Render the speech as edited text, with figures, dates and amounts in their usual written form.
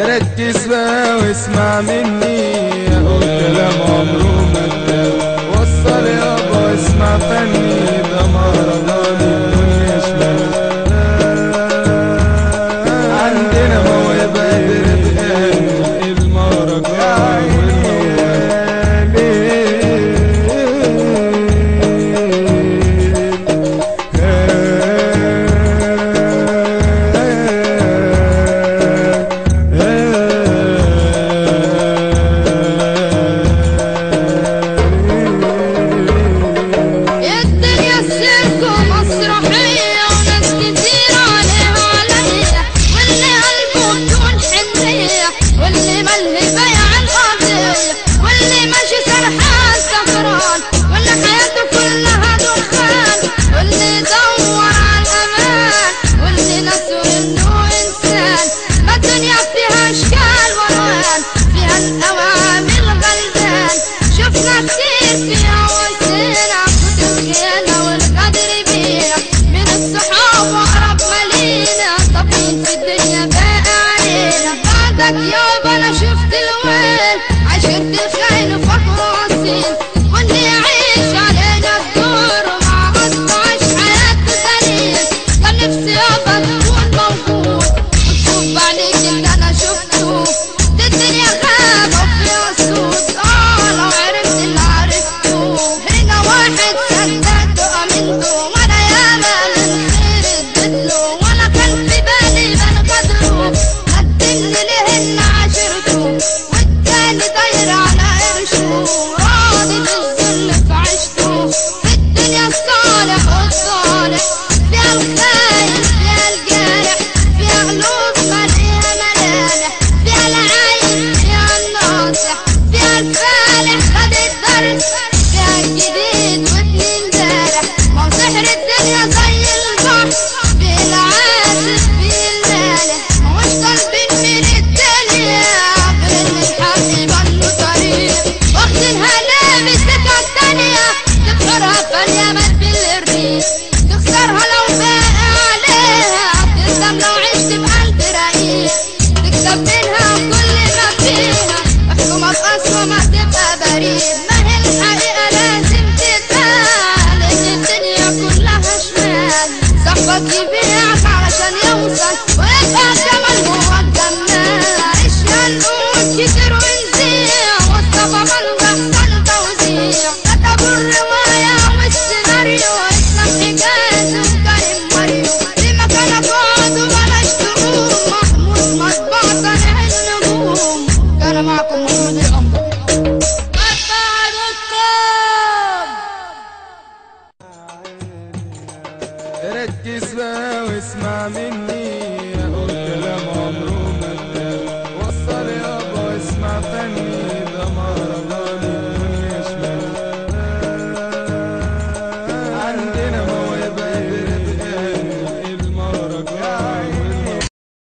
ركز بقى واسمع مني، اهو كلام عمره ما اتقال. وصل يابا واسمع فني، ده مهرجان الدنيا شمال. عندنا موهبة قادرة تغني المهرجان والموال. يابا انا شفت الويل، عشرت الخيل وفخر وصيل، واللي يعيش علينا الدور وما قطعش حياته دليل. كان نفسي يابا تكون موجود وتشوف عليك اللي انا شفته. دي الدنيا غابة وفيها سود، لو عرفت اللي عرفته. هنا واحد صدقته امنته، وانا ياما من خير اديتله، ولا كان في بالي بنقدره. قدمني لهن عشرته، والتاني داير على قرشه، راضي بالذل في عيشته. في الدنيا الصالح والصالح، فيها الخاين فيها الجارح، فيها قلوب مليها ملامح، فيها العين فيها الناصح، فيها الفالح خد الدرس، فيها الجديد واتنين امبارح. ما هو سحر الدنيا زي البحر، فيه العازف فيه المالح. ماهوش طالبين من الدنيا غير ان الحق يبان له طريق، واخدينها ليه بالسكة التانية. تبحرها فاليا ما بالريح، تخسرها لو باقي عليها، تندم لو عشت بقلب رقيق. تكسب منها كل ما فيها، احكمها بقسوة ما تبقى بريء. ما هي الحقيقة لازم تتقال، ان الدنيا كلها شمال. صاحبك يبيعك علشان يوصل ويبقى الجمال جوا الجمال. اشياء نقول كتير ونزيع، والصفا ملغى توزيع. كتبوا الرواية والسيناريو، اسلام حجازي وكريم ماريو. في مكانك اقعد وبلاش تقوم، محمود مطبعة صانع النجوم. كان معكم محمود القمر. ركز بقى واسمع مني، اهو كلام عمره